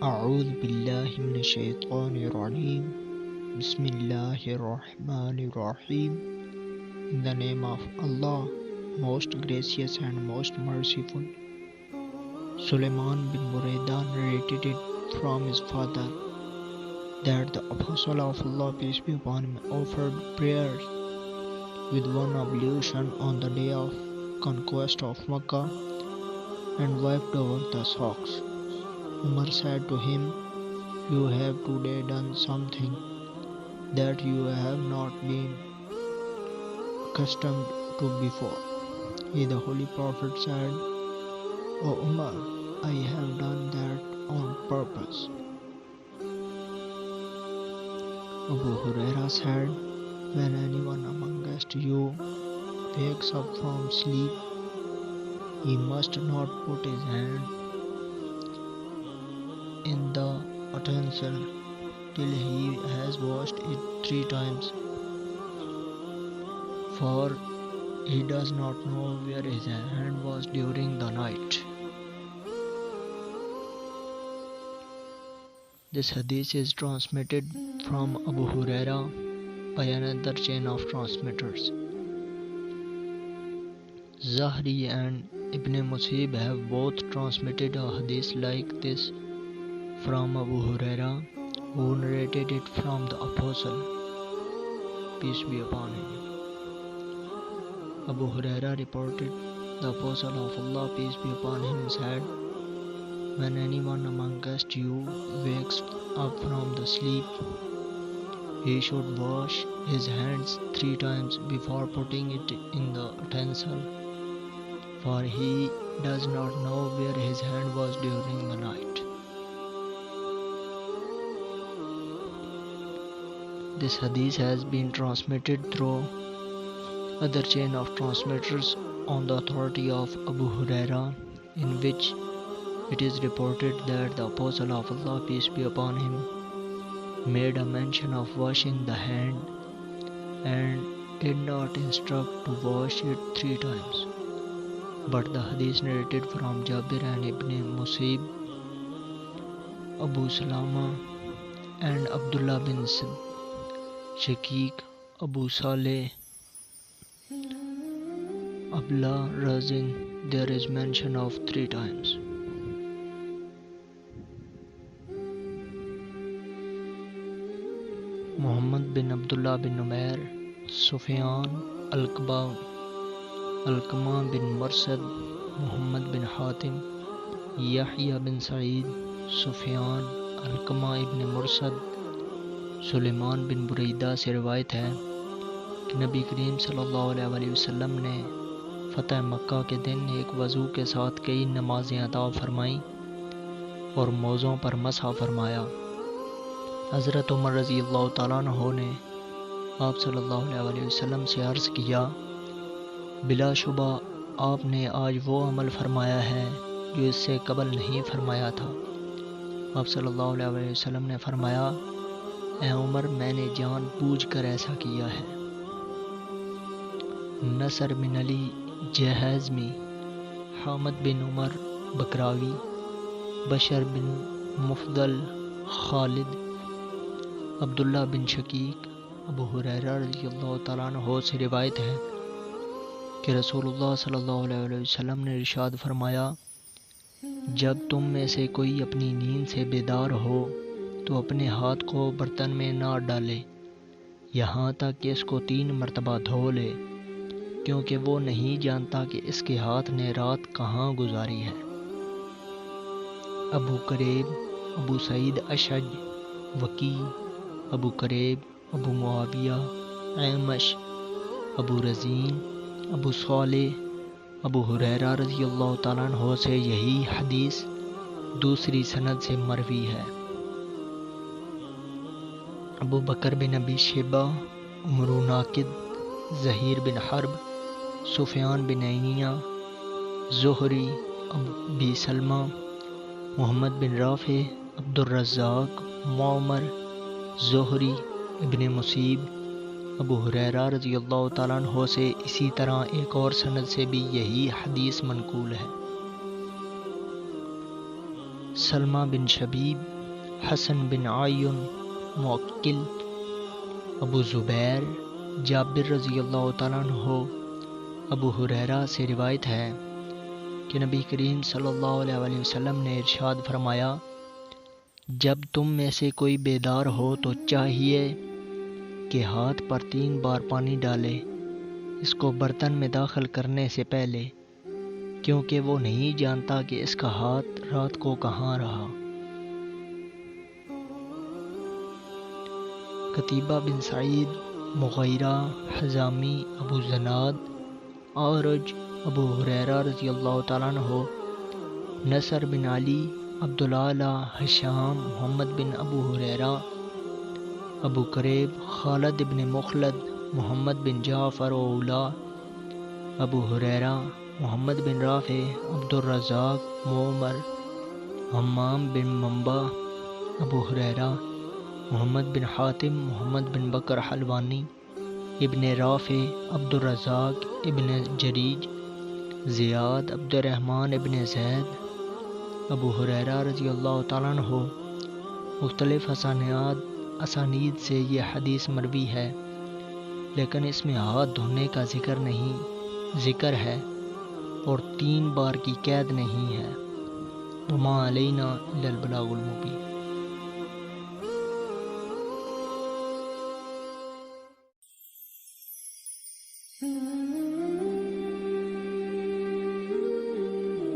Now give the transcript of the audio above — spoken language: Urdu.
اعوذ باللہ من الشیطان الرجیم بسم اللہ الرحمن الرحیم In the name of Allah, most gracious and most merciful. Sulaiman bin Buraida narrated it from his father that the Apostle of Allah, peace be upon him, offered prayers with one ablution on the day of conquest of Makkah and wiped over the socks. Umar said to him, "You have today done something that you have not been accustomed to before." He, the Holy Prophet, said, "O Umar, I have done that on purpose." Abu Huraira said, "When anyone amongst you wakes up from sleep, he must not put his hand in the utensil till he has washed it 3 times, for he does not know where his hand was during the night." This hadith is transmitted from Abu Huraira by another chain of transmitters. Zahri and Ibn Musib have both transmitted a hadith like this from Abu Huraira, who narrated it from the Apostle, peace be upon him. Abu Huraira reported, the Apostle of Allah, peace be upon him, said, "When anyone amongst you wakes up from the sleep, he should wash his hands 3 times before putting it in the utensil, for he does not know where his hand was during the night." This hadith has been transmitted through other chain of transmitters on the authority of Abu Huraira, in which it is reported that the Apostle of Allah, peace be upon him, made a mention of washing the hand and did not instruct to wash it 3 times. But the hadith narrated from Jabir and Ibn Musib, Abu Salama and Abdullah bin Shaqiq, Abu Saleh, Abla Razin, there is mention of 3 times. Muhammad bin Abdullah bin Umair, Sufyan, Alqama bin Mursad, Muhammad bin Hatim, Yahya bin Sa'id, Sufyan, Alqama ibn Mursad, سلیمان بن بریدہ سے روایت ہے کہ نبی کریم صلی اللہ علیہ وسلم نے فتح مکہ کے دن ایک وضو کے ساتھ کئی نمازیں ادا فرمائیں اور موزوں پر مسح فرمایا۔ حضرت عمر رضی اللہ تعالیٰ عنہ نے آپ صلی اللہ علیہ وسلم سے عرض کیا، بلا شبہ آپ نے آج وہ عمل فرمایا ہے جو اس سے قبل نہیں فرمایا تھا۔ آپ صلی اللہ علیہ وسلم نے فرمایا، اے عمر، میں نے جان بوجھ کر ایسا کیا ہے۔ نصر بن علی جہازمی، حامد بن عمر بکراوی، بشر بن مفضل، خالد، عبداللہ بن شقیق، ابو ہریرہ رضی اللہ تعالیٰ عنہ سے روایت ہے کہ رسول اللہ صلی اللہ علیہ وسلم نے ارشاد فرمایا، جب تم میں سے کوئی اپنی نیند سے بیدار ہو تو اپنے ہاتھ کو برتن میں نہ ڈالے یہاں تک کہ اس کو 3 مرتبہ دھو لے، کیونکہ وہ نہیں جانتا کہ اس کے ہاتھ نے رات کہاں گزاری ہے۔ ابو کریب، ابو سعید اشج، وکی، ابو کریب، ابو معاویہ، اعمش، ابو رزین، ابو صالح، ابو ہریرہ رضی اللہ تعالیٰ عنہ سے یہی حدیث دوسری سند سے مروی ہے۔ ابو بکر بن ابی شیبہ، عمر ناقد، زہیر بن حرب، سفیان بن عینیہ، زہری، ابی سلمہ، محمد بن رافع، عبد الرزاق، معمر، زہری، ابن مسیب، ابو ہریرہ رضی اللہ تعالیٰ عنہ سے اسی طرح ایک اور سند سے بھی یہی حدیث منقول ہے۔ سلمہ بن شبیب، حسن بن عیون موکل، ابو زبیر، جابر رضی اللہ تعالیٰ عنہ، ابو ہریرہ سے روایت ہے کہ نبی کریم صلی اللہ علیہ وسلم نے ارشاد فرمایا، جب تم میں سے کوئی بیدار ہو تو چاہیے کہ ہاتھ پر 3 بار پانی ڈالے، اس کو برتن میں داخل کرنے سے پہلے، کیونکہ وہ نہیں جانتا کہ اس کا ہاتھ رات کو کہاں رہا۔ قتیبہ بن سعید، مغیرہ، حزامی، ابو زناد، اعرج، ابو ہریرہ رضی اللہ تعالیٰ عنہ، نصر بن علی، عبدالعالی، ہشام، محمد بن ابو ہریرہ، ابو کریب، خالد بن مخلد، محمد بن جعفر اولا، ابو ہریرہ، محمد بن رافع، عبد الرزاق، معمر، حمام بن منبع، ابو ہریرہ، محمد بن حاتم، محمد بن بکر حلوانی، ابن رافع، عبد الرزاق ابن جریج، زیاد، عبد الرحمن ابن زید، ابو ہریرہ رضی اللہ تعالیٰ عنہ۔ مختلف اسانید سے یہ حدیث مروی ہے، لیکن اس میں ہاتھ دھونے کا ذکر ہے اور 3 بار کی قید نہیں ہے۔ وما علینا الا البلاغ المبین۔